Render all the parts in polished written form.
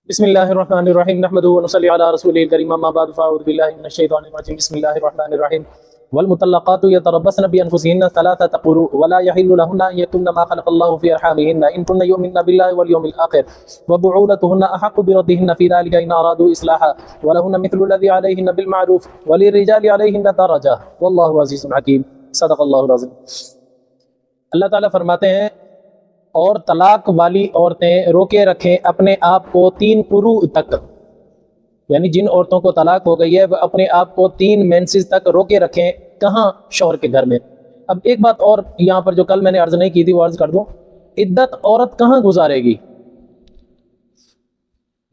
بسم اللہ الرحمن الرحیم نحمده ونصلی علی رسوله الکریم اما بعد فاعوذ باللہ من الشیطان الرجیم بسم اللہ الرحمن الرحیم والمطلقات يتربصن بانفسهن ثلاثة قروء ولا يحل لهن ان يكتمن ما خلق الله في ارحامهن ان كن يؤمن بالله واليوم الاخر وبعولتهن احق بردهن في ذلك ان ارادوا اصلاحا ولهن مثل الذي عليهن بالمعروف وللرجال عليهن درجة والله عزيز حكيم صدق اللہ العظیم۔ اللہ تعالیٰ فرماتے ہیں اور طلاق والی عورتیں روکے رکھیں اپنے آپ کو 3 قروء تک، یعنی جن عورتوں کو طلاق ہو گئی ہے وہ اپنے آپ کو 3 مینسز تک روکے رکھیں۔ کہاں؟ شوہر کے گھر میں۔ اب ایک بات اور یہاں پر جو کل میں نے عرض نہیں کی تھی وہ عرض کر دوں، عدت عورت کہاں گزارے گی؟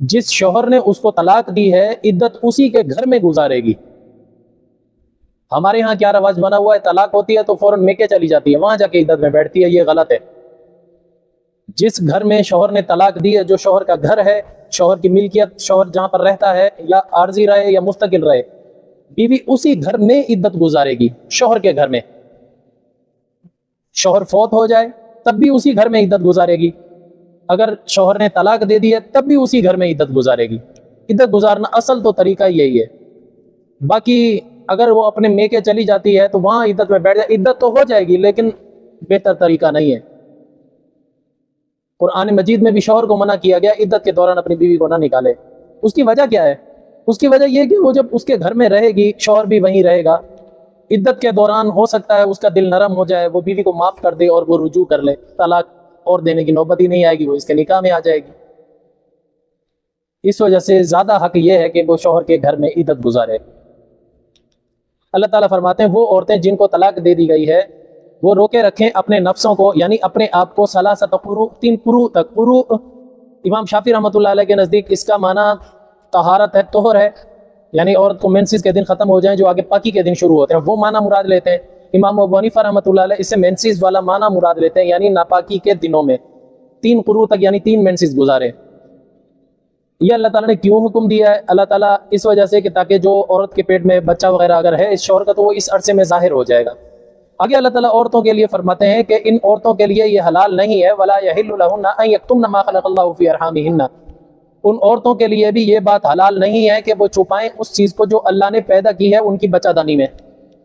جس شوہر نے اس کو طلاق دی ہے عدت اسی کے گھر میں گزارے گی۔ ہمارے ہاں کیا رواج بنا ہوا ہے، طلاق ہوتی ہے تو فوراً میکے چلی جاتی ہے، وہاں جا کے عدت میں بیٹھتی ہے، یہ غلط ہے۔ جس گھر میں شوہر نے طلاق دی ہے، جو شوہر کا گھر ہے، شوہر کی ملکیت، شوہر جہاں پر رہتا ہے، یا عارضی رہے یا مستقل رہے، بیوی اسی گھر میں عدت گزارے گی، شوہر کے گھر میں۔ شوہر فوت ہو جائے تب بھی اسی گھر میں عدت گزارے گی، اگر شوہر نے طلاق دے دی ہے تب بھی اسی گھر میں عدت گزارے گی۔ عدت گزارنا اصل تو طریقہ یہی ہے۔ باقی اگر وہ اپنے میکے چلی جاتی ہے تو وہاں عدت میں بیٹھ جائے، عدت تو ہو جائے گی لیکن بہتر طریقہ نہیں ہے۔ قرآن مجید میں بھی شوہر کو منع کیا گیا عدت کے دوران اپنی بیوی کو نہ نکالے۔ اس کی وجہ کیا ہے؟ اس کی وجہ یہ کہ وہ جب اس کے گھر میں رہے گی، شوہر بھی وہیں رہے گا، عدت کے دوران ہو سکتا ہے اس کا دل نرم ہو جائے، وہ بیوی کو معاف کر دے اور وہ رجوع کر لے، طلاق اور دینے کی نوبت ہی نہیں آئے گی، وہ اس کے نکاح میں آ جائے گی۔ اس وجہ سے زیادہ حق یہ ہے کہ وہ شوہر کے گھر میں عدت گزارے۔ اللہ تعالیٰ فرماتے ہیں وہ عورتیں جن کو طلاق دے دی گئی ہے وہ روکے رکھیں اپنے نفسوں کو، یعنی اپنے آپ کو 3 قروء تک۔ قروء امام شافعی رحمۃ اللہ علیہ کے نزدیک اس کا معنی طہارت ہے، طہر ہے، یعنی عورت کو مینسز کے دن ختم ہو جائیں جو آگے پاکی کے دن شروع ہوتے ہیں، وہ معنی مراد لیتے ہیں۔ امام ابو حنیفہ رحمۃ اللہ علیہ اس سے مینسز والا معنی مراد لیتے ہیں، یعنی ناپاکی کے دنوں میں 3 قروء تک، یعنی 3 مینسز گزارے۔ یہ اللہ تعالیٰ نے کیوں حکم دیا ہے؟ اللہ تعالیٰ اس وجہ سے کہ تاکہ جو عورت کے پیٹ میں بچہ وغیرہ اگر ہے اس شوہر کا تو وہ اس عرصے میں ظاہر ہو جائے گا۔ آگے اللہ تعالیٰ عورتوں کے لیے فرماتے ہیں کہ ان عورتوں کے لیے یہ حلال نہیں ہے، وَلَا يَحِلُّ لَهُنَّ أَن يَكْتُمْنَ مَا خَلَقَ اللَّهُ فِي أَرْحَامِهِنَّ۔ ان عورتوں کے لیے بھی یہ بات حلال نہیں ہے کہ وہ چھپائیں اس چیز کو جو اللہ نے پیدا کی ہے ان کی بچہ دانی میں،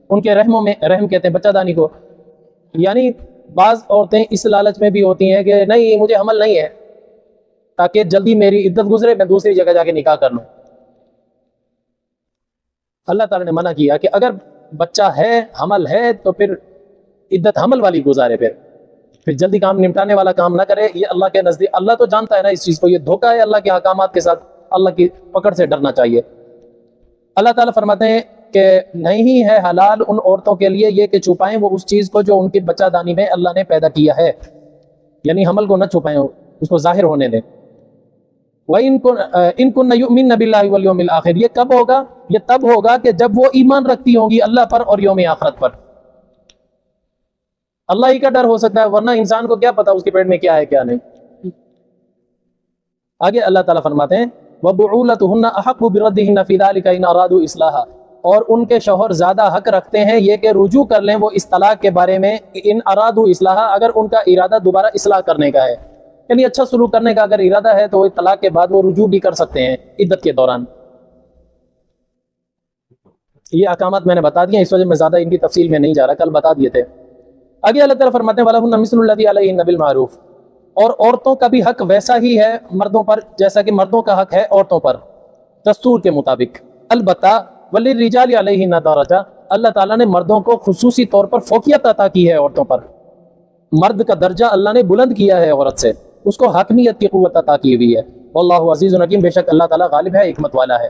ان کے رحموں میں، رحم کہتے ہیں بچہ دانی کو۔ یعنی بعض عورتیں اس لالچ میں بھی ہوتی ہیں کہ نہیں مجھے حمل نہیں ہے، تاکہ جلدی میری عدت گزرے میں دوسری جگہ جا کے نکاح کر لوں۔ اللہ تعالیٰ نے منع کیا کہ اگر بچہ ہے، حمل ہے، تو پھر عدت حمل والی گزارے، پھر جلدی کام نمٹانے والا کام نہ کرے۔ یہ اللہ کے نزدیک، اللہ تو جانتا ہے نا اس چیز کو، یہ دھوکہ ہے اللہ کے احکامات کے ساتھ، اللہ کی پکڑ سے ڈرنا چاہیے۔ اللہ تعالیٰ فرماتے ہیں کہ نہیں ہے حلال ان عورتوں کے لیے یہ کہ چھپائیں وہ اس چیز کو جو ان کی بچہ دانی میں اللہ نے پیدا کیا ہے، یعنی حمل کو نہ چھپائیں، اس کو ظاہر ہونے دیں۔ وَإِن كُنَّ يُؤْمِنَّ بِاللَّهِ وَالْيَوْمِ الْآخِرِ، یہ کب ہوگا؟ یہ تب ہوگا کہ جب وہ ایمان رکھتی ہوں گی اللہ پر اور یوم آخرت پر۔ اللہ ہی کا ڈر ہو سکتا ہے، ورنہ انسان کو کیا پتا اس کے پیٹ میں کیا ہے کیا نہیں۔ آگے اللہ تعالیٰ فرماتے ہیں وَبُعُولَتُهُنَّ أَحَقُّ بِرَدِّهِنَّ فِي ذَلِكَ إِنْ أَرَادُوا إِصْلَاحًا، اور ان کے شوہر زیادہ حق رکھتے ہیں یہ کہ رجوع کر لیں وہ اس طلاق کے بارے میں، ان ارادوا اصلاحا، اگر ان کا ارادہ دوبارہ اصلاح کرنے کا ہے، یعنی اچھا سلوک کرنے کا اگر ارادہ ہے تو وہ طلاق کے بعد وہ رجوع بھی کر سکتے ہیں عدت کے دوران۔ یہ احکامات میں نے بتا دیے، اس وجہ میں زیادہ ان کی تفصیل میں نہیں جا رہا، کل بتا دیے تھے۔ آگے اللہ تعالیٰ فرماتے ہیں وَلَهُنَّ مِثْلُ الَّذِي عَلَيْهِنَّ بِالْمَعْرُوفِ، اور عورتوں کا بھی حق ویسا ہی ہے مردوں پر جیسا کہ مردوں کا حق ہے عورتوں پر، دستور کے مطابق۔ البتہ وَلِلرِّجَالِ عَلَيْهِنَّ دَرَجَةٌ، اللہ تعالیٰ نے مردوں کو خصوصی طور پر فوقیت عطا کی ہے عورتوں پر، مرد کا درجہ اللہ نے بلند کیا ہے عورت سے، اس کو حاکمیت کی قوت عطا کی ہوئی ہے۔ واللہ عزیز حکیم، بے شک اللہ تعالیٰ غالب ہے، حکمت والا ہے۔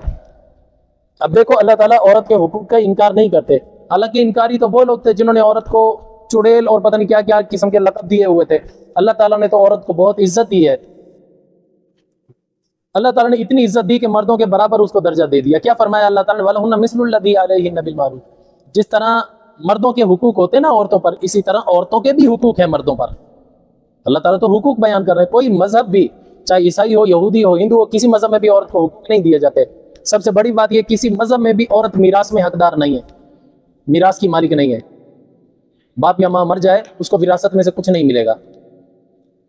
اب دیکھو اللہ تعالیٰ عورت کے حقوق کا انکار نہیں کرتے، حالانکہ انکاری تو وہ لوگ تھے جنہوں نے عورت کو چڑیل اور پتہ نہیں کیا کیا قسم کے لقب دیے ہوئے تھے۔ اللہ تعالیٰ نے تو عورت کو بہت عزت دی ہے، اللہ تعالیٰ نے اتنی عزت دی کہ مردوں کے برابر اس کو درجہ دے دیا۔ کیا فرمایا اللہ تعالیٰ نے وَلَهُنَّ مِثْلُ الَّذِي عَلَيْهِنَّ بِالْمَعْرُوفِ، جس طرح مردوں کے حقوق ہوتے ہیں نا عورتوں پر، اسی طرح عورتوں کے بھی حقوق ہیں مردوں پر۔ اللہ تعالیٰ تو حقوق بیان کر رہے ہیں، کوئی مذہب بھی، چاہے عیسائی ہو، یہودی ہو، ہندو ہو، کسی مذہب میں بھی عورت کو حقوق نہیں دیے جاتے۔ سب سے بڑی بات یہ، کسی مذہب میں بھی عورت میراث میں حقدار نہیں ہے، میراث کی مالک نہیں ہے۔ باپ یا ماں مر جائے اس کو وراثت میں سے کچھ نہیں ملے گا۔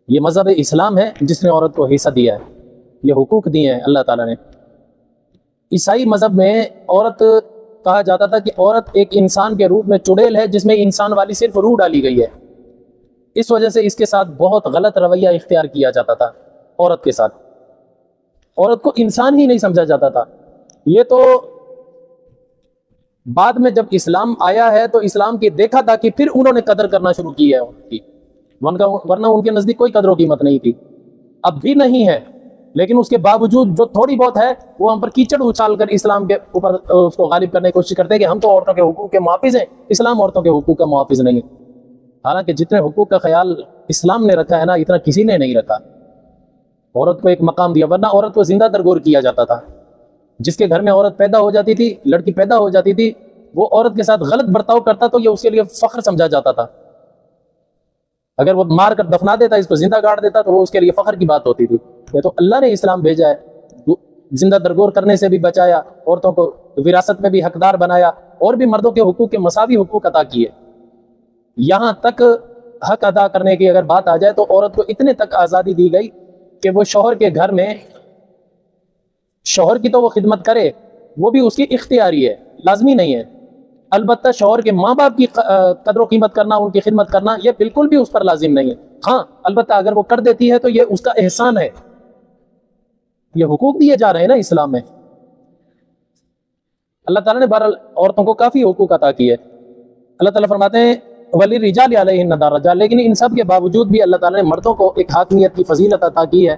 یہ مذہب اسلام ہے جس نے عورت کو حصہ دیا ہے۔ یہ حقوق دیے ہیں اللہ تعالیٰ نے۔ عیسائی مذہب میں عورت کہا جاتا تھا کہ عورت ایک انسان کے روپ میں چڑیل ہے جس میں انسان والی صرف روح ڈالی گئی ہے، اس وجہ سے اس کے ساتھ بہت غلط رویہ اختیار کیا جاتا تھا۔ عورت کے ساتھ عورت کو انسان ہی نہیں سمجھا جاتا تھا۔ یہ تو بعد میں جب اسلام آیا ہے تو اسلام کی دیکھا تھا کہ پھر انہوں نے قدر کرنا شروع کی ہے ان کی، ورنہ ان کے نزدیک کوئی قدر و قیمت نہیں تھی، اب بھی نہیں ہے، لیکن اس کے باوجود جو تھوڑی بہت ہے وہ ہم پر کیچڑ اچھال کر اسلام کے اوپر اس کو غالب کرنے کی کوشش کرتے ہیں کہ ہم تو عورتوں کے حقوق کے محافظ ہیں، اسلام عورتوں کے حقوق کا محافظ نہیں ہے۔ حالانکہ جتنے حقوق کا خیال اسلام نے رکھا ہے نا، اتنا کسی نے نہیں رکھا۔ عورت کو ایک مقام دیا، ورنہ عورت کو زندہ درگور کیا جاتا تھا۔ جس کے گھر میں عورت پیدا ہو جاتی تھی، لڑکی پیدا ہو جاتی تھی، وہ عورت کے ساتھ غلط برتاؤ کرتا تو یہ اس کے لیے فخر سمجھا جاتا تھا۔ اگر وہ مار کر دفنا دیتا، اس کو زندہ گاڑ دیتا، تو وہ اس کے لیے فخر کی بات ہوتی تھی۔ یہ تو اللہ نے اسلام بھیجا ہے، زندہ درگور کرنے سے بھی بچایا، عورتوں کو وراثت میں بھی حقدار بنایا، اور بھی مردوں کے حقوق کے مساوی حقوق عطا کیے۔ یہاں تک حق ادا کرنے کی اگر بات آ جائے تو عورت کو اتنے تک آزادی دی گئی کہ وہ شوہر کے گھر میں، شوہر کی تو وہ خدمت کرے، وہ بھی اس کی اختیاری ہے، لازمی نہیں ہے۔ البتہ شوہر کے ماں باپ کی قدر و قیمت کرنا، ان کی خدمت کرنا، یہ بالکل بھی اس پر لازم نہیں ہے۔ ہاں البتہ اگر وہ کر دیتی ہے تو یہ اس کا احسان ہے۔ یہ حقوق دیے جا رہے ہیں نا اسلام میں۔ اللہ تعالیٰ نے بہرحال عورتوں کو کافی حقوق عطا کیے۔ اللہ تعالیٰ فرماتے ہیں وَلِلرِّجَالِ عَلَيْهِنَّ دَرَجَاتٌ، لیکن ان سب کے باوجود بھی اللہ تعالیٰ نے مردوں کو ایک حاکمیت کی فضیلت عطا کی ہے۔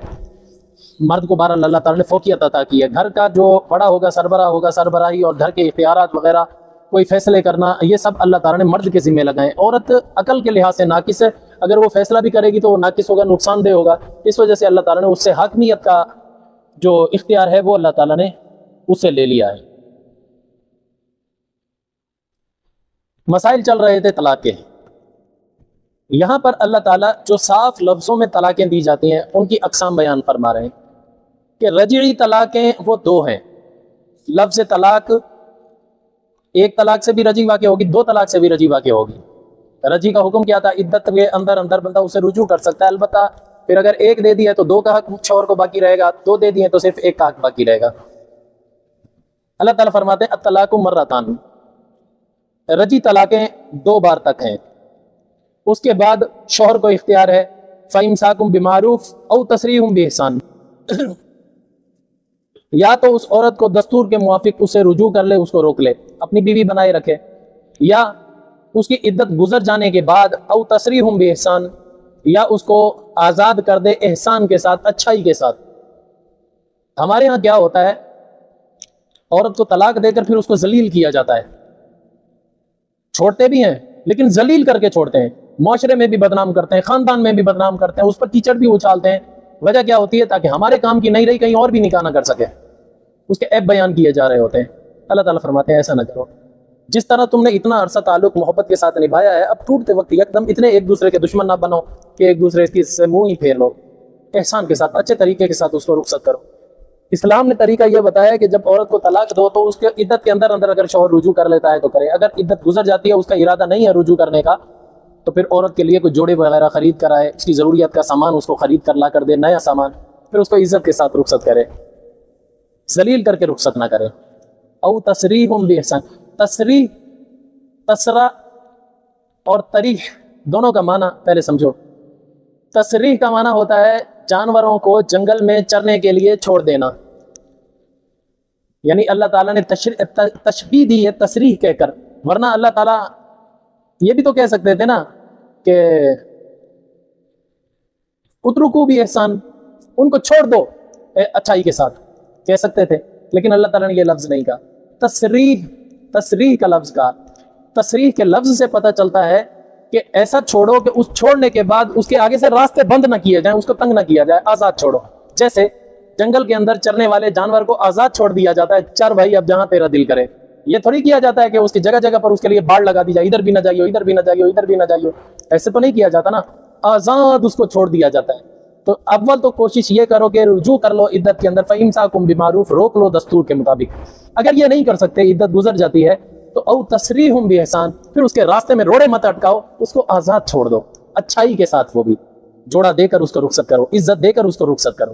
مرد کو بہرحال اللہ تعالیٰ نے فوقیت عطا کی ہے۔ گھر کا جو بڑا ہوگا، سربراہ ہوگا، سربراہی اور گھر کے اختیارات وغیرہ، کوئی فیصلے کرنا، یہ سب اللہ تعالیٰ نے مرد کے ذمہ لگائے۔ عورت عقل کے لحاظ سے ناقص ہے، اگر وہ فیصلہ بھی کرے گی تو وہ ناقص ہوگا، نقصان دہ ہوگا۔ اس وجہ سے اللہ تعالیٰ نے اس سے حاکمیت کا جو اختیار ہے وہ اللہ تعالیٰ نے اس سے لے لیا ہے۔ مسائل چل رہے تھے طلاق کے، یہاں پر اللہ تعالیٰ جو صاف لفظوں میں طلاقیں دی جاتی ہیں ان کی اقسام بیان فرما رہے ہیں کہ رجعی طلاقیں وہ دو ہیں۔ لفظ طلاق ایک طلاق سے بھی رجعی واقع ہوگی، دو طلاق سے بھی رجعی واقع ہوگی۔ رجعی کا حکم کیا تھا؟ عدت کے اندر بندہ اسے رجوع کر سکتا ہے، البتہ پھر اگر ایک دے دی ہے تو دو کا حق شوہر کو باقی رہے گا، دو دے دی ہے تو صرف ایک کا حق باقی رہے گا۔ اللہ تعالیٰ فرماتے ہیں الطلاق مرتان، رجعی طلاقیں دو بار تک ہیں، اس کے بعد شوہر کو اختیار ہے فَإِمْسَاكُمْ بِمَعْرُوفٍ أَوْ تَسْرِيحٌ بِإِحْسَانٍ، یا تو اس عورت کو دستور کے موافق اسے رجوع کر لے، اس کو روک لے، اپنی بیوی بنائے رکھے، یا اس کی عدت گزر جانے کے بعد او تسریح بإحسان، یا اس کو آزاد کر دے احسان کے ساتھ، اچھائی کے ساتھ۔ ہمارے ہاں کیا ہوتا ہے، عورت کو طلاق دے کر پھر اس کو ذلیل کیا جاتا ہے، چھوڑتے بھی ہیں لیکن ذلیل کر کے چھوڑتے ہیں، معاشرے میں بھی بدنام کرتے ہیں، خاندان میں بھی بدنام کرتے ہیں، اس پر کیچڑ بھی اچھالتے ہیں۔ وجہ کیا ہوتی ہے؟ تاکہ ہمارے کام کی نہیں رہی کہیں اور بھی نکاح نہ کر سکے، اس کے عیب بیان کیے جا رہے ہوتے ہیں۔ اللہ تعالیٰ فرماتے ہیں ایسا نہ کرو، جس طرح تم نے اتنا عرصہ تعلق محبت کے ساتھ نبھایا ہے، اب ٹوٹتے وقت یکدم اتنے ایک دوسرے کے دشمن نہ بنو کہ ایک دوسرے کی سے منہ ہی پھیر لو، احسان کے ساتھ، اچھے طریقے کے ساتھ اس کو رخصت کرو۔ اسلام نے طریقہ یہ بتایا کہ جب عورت کو طلاق دو تو اس کے عدت کے اندر اگر شوہر رجوع کر لیتا ہے تو کرے، اگر عدت گزر جاتی ہے، اس کا ارادہ نہیں ہے رجوع کرنے کا، تو پھر عورت کے لیے کوئی جوڑے وغیرہ خرید کر آئے، اس کی ضروریات کا سامان اس کو خرید کر لا کر دے، نیا سامان، پھر اس کو عزت کے ساتھ رخصت کرے، ذلیل کر کے رخصت نہ کرے۔ او تسریح بإحسان، تسریح، تسرا اور تریح دونوں کا معنی پہلے سمجھو۔ تسریح کا معنی ہوتا ہے جانوروں کو جنگل میں چرنے کے لیے چھوڑ دینا، یعنی اللہ تعالیٰ نے تشبیہ دی ہے تسریح کہہ کر، ورنہ اللہ تعالیٰ یہ بھی تو کہہ سکتے تھے نا کہ اترکو بھی احسان، ان کو چھوڑ دو اچھائی کے ساتھ، کہہ سکتے تھے، لیکن اللہ تعالیٰ نے یہ لفظ نہیں کہا۔ تصریح کا لفظ کہا۔ تصریح کے لفظ سے پتہ چلتا ہے کہ ایسا چھوڑو کہ اس چھوڑنے کے بعد اس کے آگے سے راستے بند نہ کیے جائیں، اس کو تنگ نہ کیا جائے، آزاد چھوڑو۔ جیسے جنگل کے اندر چرنے والے جانور کو آزاد چھوڑ دیا جاتا ہے، چر بھائی اب جہاں تیرا دل کرے، یہ تھوڑی کیا جاتا ہے کہ اس کی جگہ جگہ پر اس کے لیے باڑ لگا دی جائے، ادھر بھی نہ جائیو، ادھر بھی نہ جائیو، ادھر بھی نہ جائیو، ایسے تو نہیں کیا جاتا نا، آزاد اس کو چھوڑ دیا جاتا ہے۔ تو اول تو کوشش یہ کرو کہ رجوع کر لو عدت کے اندر، فَإِمْسَاكُمْ بِمَعْرُوفٍ، روک لو دستور کے مطابق۔ اگر یہ نہیں کر سکتے، عدت گزر جاتی ہے، تو او تسریح بإحسان، پھر اس کے راستے میں روڑے مت اٹکاؤ، اس کو آزاد چھوڑ دو، اچھائی کے ساتھ، وہ بھی جوڑا دے کر اس کو رخصت کرو، عزت دے کر اس کو رخصت کرو۔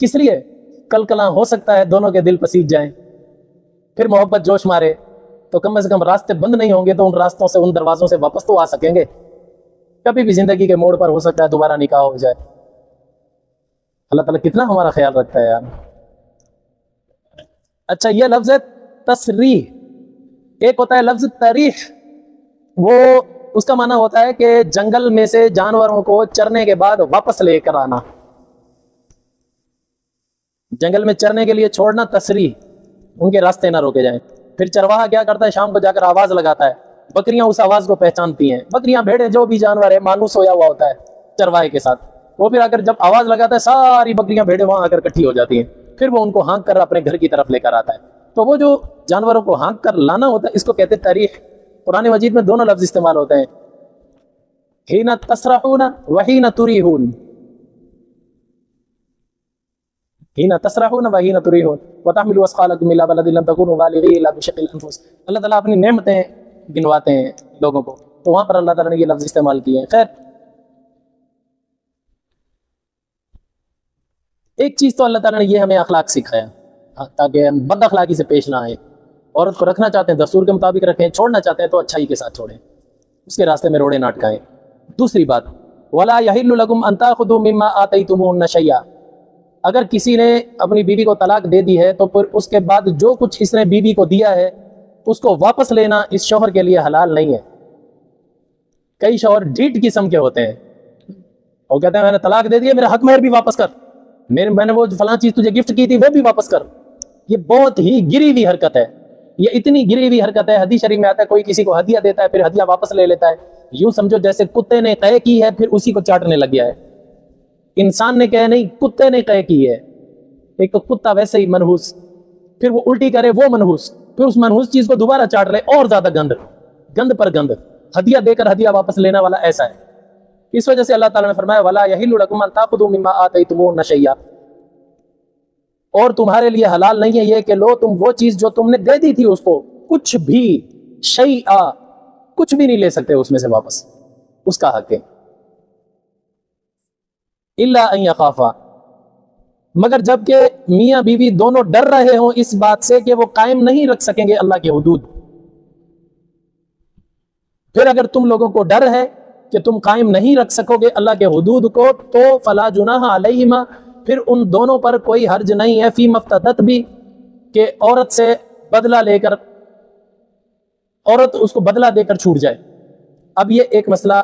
کس لیے؟ کل کلاں ہو سکتا ہے دونوں کے دل پسیج جائیں، پھر محبت جوش مارے، تو کم از کم راستے بند نہیں ہوں گے تو ان راستوں سے، ان دروازوں سے واپس تو آ سکیں گے۔ کبھی بھی زندگی کے موڑ پر ہو سکتا ہے دوبارہ نکاح ہو جائے۔ اللہ تعالیٰ کتنا ہمارا خیال رکھتا ہے یار۔ اچھا، یہ لفظ ہے تصریح، ایک ہوتا ہے لفظ تریح، وہ اس کا معنی ہوتا ہے کہ جنگل میں سے جانوروں کو چرنے کے بعد واپس لے کر آنا، جنگل میں چرنے کے لیے چھوڑنا، تصریح، ان کے راستے نہ روکے جائیں۔ پھر چرواہا کیا کرتا ہے؟ شام کو جا کر آواز لگاتا ہے، بکریاں اس آواز کو پہچانتی ہیں، بکریاں، بھیڑیں، جو بھی جانور ہے مانوس سویا ہوا ہوتا ہے چرواہے کے ساتھ، وہ پھر آ کر جب آواز لگاتا ہے ساری بکریاں، بھیڑیں وہاں آ کر اکٹھی ہو جاتی ہیں، پھر وہ ان کو ہانک کر اپنے گھر کی طرف لے کر آتا ہے۔ تو وہ جو جانوروں کو ہانک کر لانا ہوتا ہے اس کو کہتے ہیں تریح۔ قرآن مجید میں دونوں لفظ استعمال ہوتے ہیں، حین تسرحون وحین تریحون، حین تسرحون وحین تریحون وتحملوا اثقالکم الی بلد لم تکونوا بالغیہ الا بشق الانفس۔ اللہ تعالیٰ اپنی نعمتیں گنواتے ہیں لوگوں کو، تو وہاں پر اللہ تعالیٰ نے یہ لفظ استعمال کیے ہیں۔ خیر، ایک چیز تو اللہ تعالیٰ نے یہ ہمیں اخلاق سکھایا تاکہ ہم بد اخلاقی سے پیش نہ آئے۔ عورت کو رکھنا چاہتے ہیں دستور کے مطابق رکھیں، چھوڑنا چاہتے ہیں تو اچھائی کے ساتھ چھوڑیں، اس کے راستے میں روڑے نہ اٹکائیں۔ دوسری بات، وَلَا يَحِلُّ لَكُمْ أَن تَأْخُذُوا مِمَّا آتَيْتُمُوهُنَّ شَيْئًا، اگر کسی نے اپنی بیوی کو طلاق دے دی ہے تو پھر اس کے بعد جو کچھ اس نے بیوی کو دیا ہے اس کو واپس لینا اس شوہر کے لیے حلال نہیں ہے۔ کئی شوہر ڈھیٹ قسم کے ہوتے ہیں، وہ کہتے ہیں میں نے طلاق دے دی ہے، میرا حق مہر بھی واپس کر، میں نے وہ فلاں چیز تجھے گفٹ کی تھی وہ بھی واپس کر۔ یہ بہت ہی گری ہوئی حرکت ہے، یہ اتنی گری ہوئی حرکت ہے، حدیث شریف میں آتا ہے کوئی کسی کو ہدیہ دیتا ہے پھر ہدیہ واپس لے لیتا ہے، یوں سمجھو جیسے کتے نے قے کی ہے پھر اسی کو چاٹنے لگ گیا ہے۔ انسان نے قے نہیں، کتے نے قے کی ہے۔ ایک تو کتا ویسے ہی منحوس، پھر وہ الٹی کرے وہ منحوس، پھر اس منحوس چیز کو دوبارہ چاٹ لے، اور زیادہ گند، گند پر گند۔ ہدیہ دے کر ہدیہ واپس لینا والا ایسا ہے۔ اس وجہ سے اللہ تعالیٰ نے فرمایا وَلَا يَحِلُّ لَكُمْ أَن تَأْخُذُوا مِمَّا آتَيْتُمُوهُنَّ شَيْئًا، اور تمہارے لیے حلال نہیں ہے یہ کہ لو تم وہ چیز جو تم نے دے دی تھی اس کو، کچھ بھی، شیئا، کچھ بھی نہیں لے سکتے اس میں سے واپس، اس کا حق ہے۔ الا ان یخافا، مگر جب کہ میاں بیوی دونوں ڈر رہے ہوں اس بات سے کہ وہ قائم نہیں رکھ سکیں گے اللہ کی حدود۔ پھر اگر تم لوگوں کو ڈر ہے کہ تم قائم نہیں رکھ سکو گے اللہ کے حدود کو تو فلا جناح علیہما، پھر ان دونوں پر کوئی حرج نہیں ہے، فی مفتدت بھی، کہ عورت سے بدلہ لے کر، عورت اس کو بدلہ دے کر چھوٹ جائے۔ اب یہ ایک مسئلہ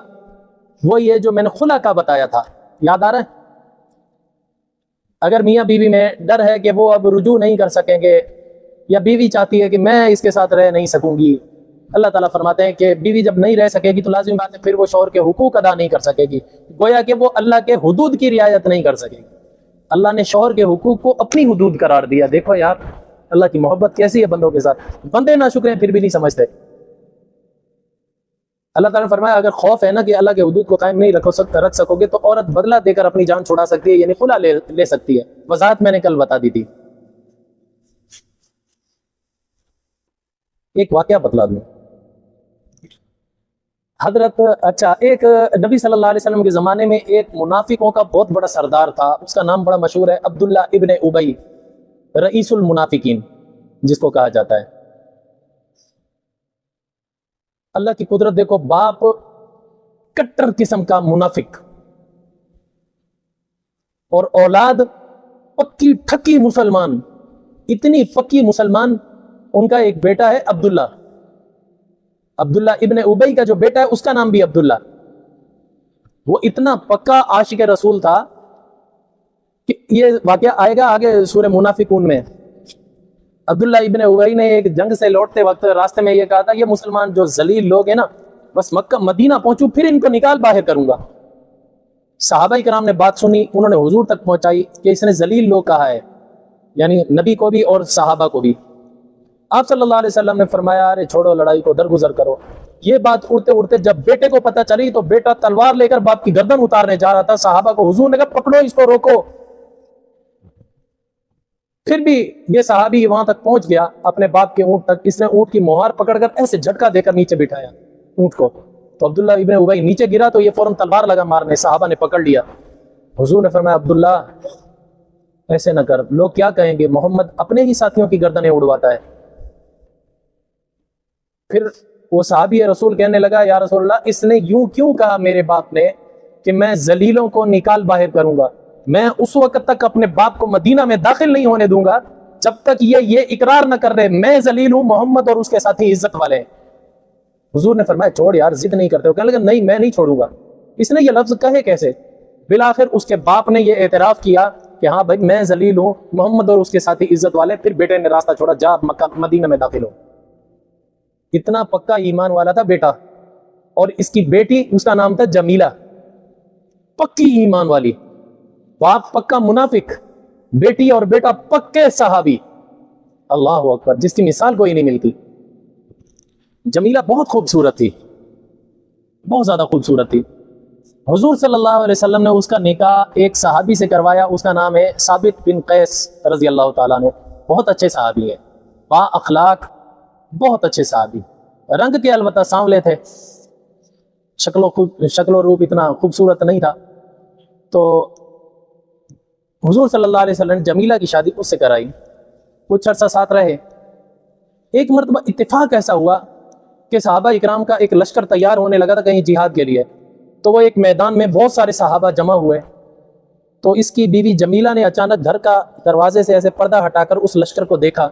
وہی ہے جو میں نے خلا کا بتایا تھا، یاد آ رہا ہے؟ اگر میاں بیوی میں ڈر ہے کہ وہ اب رجوع نہیں کر سکیں گے، یا بیوی چاہتی ہے کہ میں اس کے ساتھ رہ نہیں سکوں گی، اللہ تعالیٰ فرماتے ہیں کہ بیوی جب نہیں رہ سکے گی تو لازم بات ہے پھر وہ شوہر کے حقوق ادا نہیں کر سکے گی، گویا کہ وہ اللہ کے حدود کی رعایت نہیں کر سکے گی۔ اللہ نے شوہر کے حقوق کو اپنی حدود قرار دیا۔ دیکھو یار اللہ کی محبت کیسی ہے بندوں کے ساتھ، بندے نہ شکریں پھر بھی نہیں سمجھتے۔ اللہ تعالیٰ نے فرمایا اگر خوف ہے نا کہ اللہ کے حدود کو قائم نہیں رکھ سکو گے تو عورت بدلہ دے کر اپنی جان چھڑا سکتی ہے، یعنی خلا لے سکتی ہے۔ وضاحت میں نے کل بتا دی تھی۔ ایک واقعہ بتلا دوں، ایک نبی صلی اللہ علیہ وسلم کے زمانے میں ایک منافقوں کا بہت بڑا سردار تھا، اس کا نام بڑا مشہور ہے، عبداللہ ابن ابی، رئیس المنافقین جس کو کہا جاتا ہے۔ اللہ کی قدرت دیکھو، باپ کٹر قسم کا منافق اور اولاد پکی ٹھکی مسلمان، اتنی پکی مسلمان۔ ان کا ایک بیٹا ہے عبداللہ ابن ابی کا جو بیٹا ہے اس کا نام بھی عبداللہ۔ وہ اتنا پکا عاشق رسول تھا کہ یہ واقعہ آئے گا آگے سورہ منافقون میں۔ عبداللہ ابن ابی نے ایک جنگ سے لوٹتے وقت راستے میں یہ کہا تھا یہ مسلمان جو ذلیل لوگ ہیں نا، بس مکہ مدینہ پہنچوں پھر ان کو نکال باہر کروں گا۔ صحابہ کرام نے بات سنی، انہوں نے حضور تک پہنچائی کہ اس نے ذلیل لوگ کہا ہے، یعنی نبی کو بھی اور صحابہ کو بھی۔ آپ صلی اللہ علیہ وسلم نے فرمایا ارے چھوڑو لڑائی کو، درگزر کرو۔ یہ بات اڑتے اڑتے جب بیٹے کو پتہ چلی تو بیٹا تلوار لے کر باپ کی گردن اتارنے جا رہا تھا، صحابہ کو حضور نے کہا پکڑو اس کو، روکو۔ پھر بھی یہ صحابی وہاں تک پہنچ گیا اپنے باپ کے اونٹ تک، اس نے اونٹ کی مہار پکڑ کر ایسے جھٹکا دے کر نیچے بٹھایا اونٹ کو، تو عبداللہ ابن ابی نیچے گرا تو یہ فوراً تلوار لگا مارنے، صحابہ نے پکڑ لیا۔ حضور نے فرمایا عبداللہ ایسے نہ کر، لوگ کیا کہیں گے، محمد اپنے ہی ساتھیوں کی گردنیں اڑواتا ہے۔ پھر وہ صحابی رسول کہنے لگا یا رسول اللہ اس نے یوں کیوں کہا میرے باپ نے کہ میں ذلیلوں کو نکال باہر کروں گا، میں اس وقت تک اپنے باپ کو مدینہ میں داخل نہیں ہونے دوں گا جب تک یہ اقرار نہ کر رہے میں ذلیل ہوں، محمد اور اس کے ساتھی عزت والے ہیں۔ حضور نے فرمایا چھوڑ یار، ضد نہیں کرتے ہو؟ کہنے لگا نہیں میں نہیں چھوڑوں گا۔ اس نے یہ لفظ کہے کیسے؟ بالآخر اس کے باپ نے یہ اعتراف کیا کہ ہاں بھائی میں ذلیل ہوں، محمد اور اس کے ساتھی عزت والے۔ پھر بیٹے نے راستہ چھوڑا، جا مکہ مدینہ میں داخل ہو۔ اتنا پکا ایمان والا تھا بیٹا، اور اس کی بیٹی اس کا نام تھا جمیلہ، پکی ایمان والی، باپ پکا منافق، بیٹی اور بیٹا پکے صحابی، اللہ اکبر، جس کی مثال کوئی نہیں ملتی۔ جمیلہ بہت خوبصورت تھی، بہت زیادہ خوبصورت تھی۔ حضور صلی اللہ علیہ وسلم نے اس کا نکاح ایک صحابی سے کروایا، اس کا نام ہے ثابت بن قیس رضی اللہ تعالیٰ عنہ۔ بہت اچھے صحابی ہیں، با اخلاق، بہت اچھے صحابی، رنگ کے البتہ سانولے تھے، شکل و روپ اتنا خوبصورت نہیں تھا۔ تو حضور صلی اللہ علیہ وسلم نے جمیلہ کی شادی اس سے کرائی، کچھ عرصہ ساتھ رہے۔ ایک مرتبہ اتفاق ایسا ہوا کہ صحابہ اکرام کا ایک لشکر تیار ہونے لگا تھا کہیں جہاد کے لیے، تو وہ ایک میدان میں بہت سارے صحابہ جمع ہوئے، تو اس کی بیوی جمیلہ نے اچانک گھر کا دروازے سے ایسے پردہ ہٹا کر اس لشکر کو دیکھا،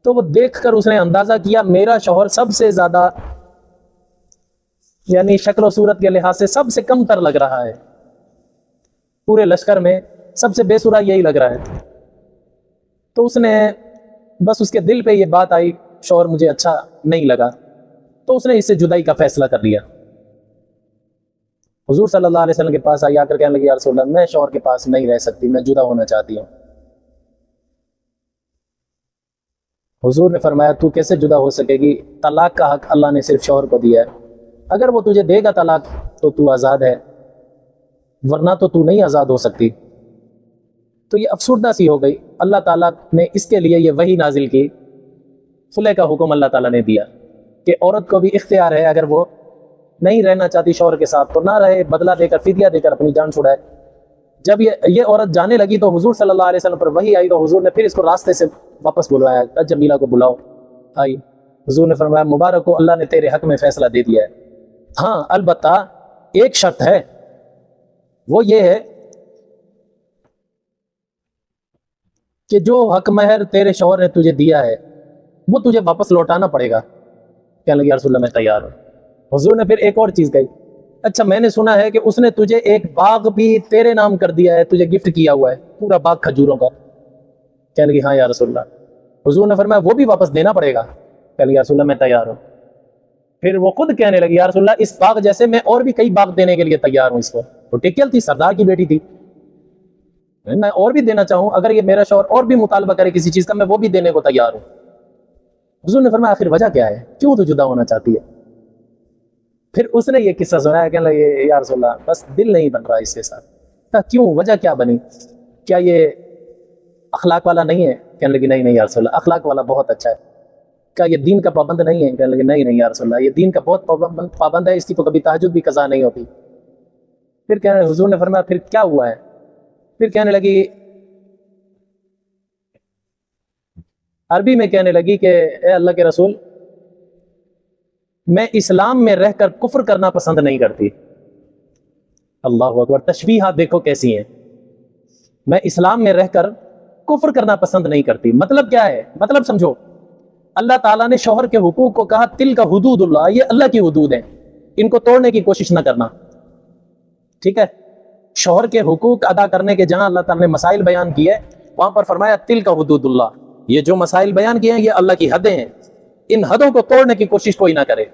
تو وہ دیکھ کر اس نے اندازہ کیا میرا شوہر سب سے زیادہ، یعنی شکل و صورت کے لحاظ سے سب سے کم تر لگ رہا ہے، پورے لشکر میں سب سے بے سرا یہی لگ رہا ہے۔ تو اس نے بس اس کے دل پہ یہ بات آئی، شوہر مجھے اچھا نہیں لگا، تو اس نے اس سے جدائی کا فیصلہ کر لیا۔ حضور صلی اللہ علیہ وسلم کے پاس آئی، آ کر کہنے لگی یا رسول اللہ میں شوہر کے پاس نہیں رہ سکتی، میں جدا ہونا چاہتی ہوں۔ حضور نے فرمایا تو کیسے جدا ہو سکے گی؟ طلاق کا حق اللہ نے صرف شوہر کو دیا ہے، اگر وہ تجھے دے گا طلاق تو تو آزاد ہے، ورنہ تو تو نہیں آزاد ہو سکتی۔ تو یہ افسردہ سی ہو گئی۔ اللہ تعالیٰ نے اس کے لیے یہ وحی نازل کی، خلع کا حکم اللہ تعالیٰ نے دیا کہ عورت کو بھی اختیار ہے، اگر وہ نہیں رہنا چاہتی شوہر کے ساتھ تو نہ رہے، بدلہ دے کر، فدیہ دے کر اپنی جان چھڑائے۔ جب یہ عورت جانے لگی تو حضور صلی اللہ علیہ وسلم پر وحی آئی، تو حضور نے پھر اس کو راستے سے واپس بلوایا، جمیلہ کو بلاؤ۔ آئی، حضور نے فرمایا مبارک ہو، اللہ نے تیرے حق میں فیصلہ دے دیا ہے، ہاں البتہ ایک شرط ہے، وہ یہ ہے کہ جو حق مہر تیرے شوہر نے تجھے دیا ہے وہ تجھے واپس لوٹانا پڑے گا۔ کہنے لگی یا رسول اللہ میں تیار ہوں۔ حضور نے پھر ایک اور چیز کہی، اچھا میں نے سنا ہے کہ اس نے تجھے ایک باغ بھی تیرے نام کر دیا ہے، تجھے گفٹ کیا ہوا ہے، پورا باغ کھجوروں کا۔ کہنے لگی ہاں یا رسول اللہ۔ حضور نے فرمایا وہ بھی واپس دینا پڑے گا۔ کہنے لگی یا رسول اللہ میں تیار ہوں۔ پھر وہ خود کہنے لگی یا رسول اللہ اس باغ جیسے میں اور بھی کئی باغ دینے کے لیے تیار ہوں اس کو۔ وہ ٹکیل تھی، سردار کی بیٹی تھی، میں اور بھی دینا چاہوں، اگر یہ میرا شوہر اور بھی مطالبہ کرے کسی چیز کا میں وہ بھی دینے کو تیار ہوں۔ حضور نے فرمایا آخر وجہ کیا ہے، کیوں تو جدا ہونا چاہتی ہے؟ پھر اس نے یہ قصہ سنایا، کہنے لگے یا رسول اللہ بس دل نہیں بن رہا اس کے ساتھ۔ کہا کیوں، وجہ کیا بنی، کیا یہ اخلاق والا نہیں ہے؟ کہنے لگی نہیں یا رسول اللہ اخلاق والا بہت اچھا ہے۔ کہا یہ دین کا پابند نہیں ہے؟ کہنے لگے نہیں یا رسول اللہ یہ دین کا بہت پابند ہے، اس کی تو کبھی تہجد بھی قضا نہیں ہوتی۔ پھر کہنے حضور نے فرمایا پھر کیا ہوا ہے؟ پھر کہنے لگی، عربی میں کہنے لگی کہ اے اللہ کے رسول میں اسلام میں رہ کر کفر کرنا پسند نہیں کرتی۔ اللہ اکبر، تشبیہات دیکھو کیسی ہیں۔ میں اسلام میں رہ کر کفر کرنا پسند نہیں کرتی، مطلب کیا ہے؟ مطلب سمجھو، اللہ تعالیٰ نے شوہر کے حقوق کو کہا تل کا حدود اللہ، یہ اللہ کی حدود ہیں، ان کو توڑنے کی کوشش نہ کرنا، ٹھیک ہے؟ شوہر کے حقوق ادا کرنے کے جہاں اللہ تعالیٰ نے مسائل بیان کیے وہاں پر فرمایا تل کا حدود اللہ، یہ جو مسائل بیان کیے ہیں یہ اللہ کی حدیں ہیں، ان حدوں کو توڑنے کی کوشش کوئی نہ کرے۔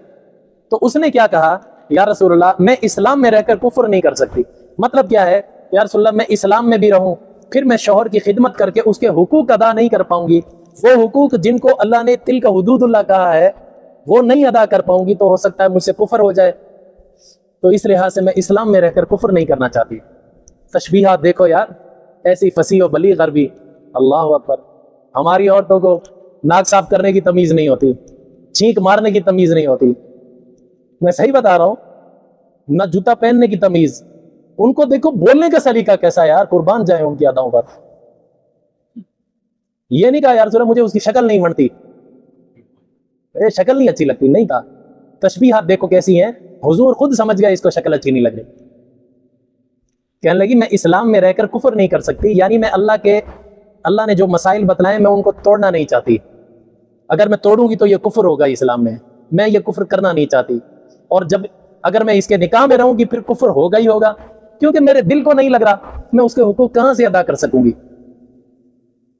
تو اس نے کیا کہا، یا رسول اللہ میں اسلام میں رہ کر کفر نہیں کر سکتی۔ مطلب کیا ہے، یا رسول اللہ میں اسلام میں بھی رہوں پھر میں شوہر کی خدمت کر کے اس کے حقوق ادا نہیں کر پاؤں گی، وہ حقوق جن کو اللہ نے تل کا حدود اللہ کہا ہے وہ نہیں ادا کر پاؤں گی تو ہو سکتا ہے مجھ سے کفر ہو جائے، تو اس لحاظ سے میں اسلام میں رہ کر کفر نہیں کرنا چاہتی۔ تشبیہات دیکھو یار، ایسی فصیح و بلیغ عربی، اللہ اکبر۔ ہماری عورتوں کو ناک صاف کرنے کی تمیز نہیں ہوتی، چھینک مارنے کی تمیز نہیں ہوتی، میں صحیح بتا رہا ہوں، نہ جوتا پہننے کی تمیز، ان کو دیکھو بولنے کا سلیقہ کیسا ہے یار، قربان جائیں ان کی اداؤں پر۔ یہ نہیں کہا یا رسول اللہ مجھے اس کی شکل نہیں بنتی، شکل نہیں اچھی لگتی، نہیں کہا۔ تشبیہات دیکھو کیسی ہیں، حضور خود سمجھ گئے اس کو شکل اچھی نہیں لگ رہی، کہنے لگی میں اسلام میں رہ کر کفر نہیں کر سکتی، یعنی میں اللہ نے جو مسائل بتلائے میں ان کو توڑنا نہیں چاہتی، اگر میں توڑوں گی تو یہ کفر ہوگا اسلام میں یہ کفر کرنا نہیں چاہتی، اور اگر میں اس کے نکاح میں رہوں گی پھر کفر ہوگا ہی ہوگا، کیونکہ میرے دل کو نہیں لگ رہا، میں اس کے حقوق کہاں سے ادا کر سکوں گی۔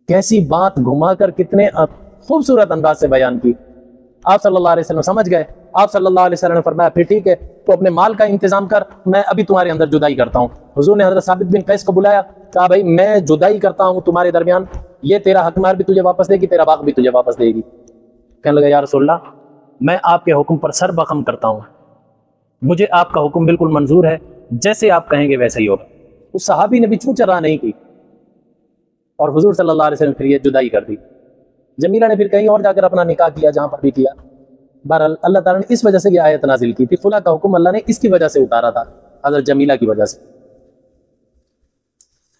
کیسی بات گھما کر کتنے خوبصورت انداز سے بیان کی۔ آپ صلی اللہ علیہ وسلم سمجھ گئے۔ آپ صلی اللہ علیہ وسلم نے فرمایا پھر ٹھیک ہے تو اپنے مال کا انتظام کر، میں ابھی تمہارے اندر جدائی کرتا ہوں۔ حضور نے حضرت ثابت بن قیس کو بلایا، کہا بھائی میں جدائی کرتا ہوں تمہارے درمیان، یہ تیرا حق مار بھی تجھے واپس دے گی، تیرا باغ بھی تجھے واپس دے گی۔ کہنے لگا یا رسول اللہ میں آپ کے حکم پر سر بخم کرتا ہوں، مجھے آپ کا حکم بالکل منظور ہے، جیسے آپ کہیں گے ویسے ہی ہوگا۔ اس صحابی نے بھی چوں چرا نہیں کی، اور حضور صلی اللہ علیہ وسلم پھر یہ جدائی کر دی۔ جمیلہ نے پھر کہیں اور جا کر اپنا نکاح کیا، جہاں پر بھی کیا۔ بہرحال اللہ تعالیٰ نے اس وجہ سے یہ آیت نازل کی تھی، خلا کا حکم اللہ نے اس کی وجہ سے اتارا تھا، حضرت جمیلہ کی وجہ سے۔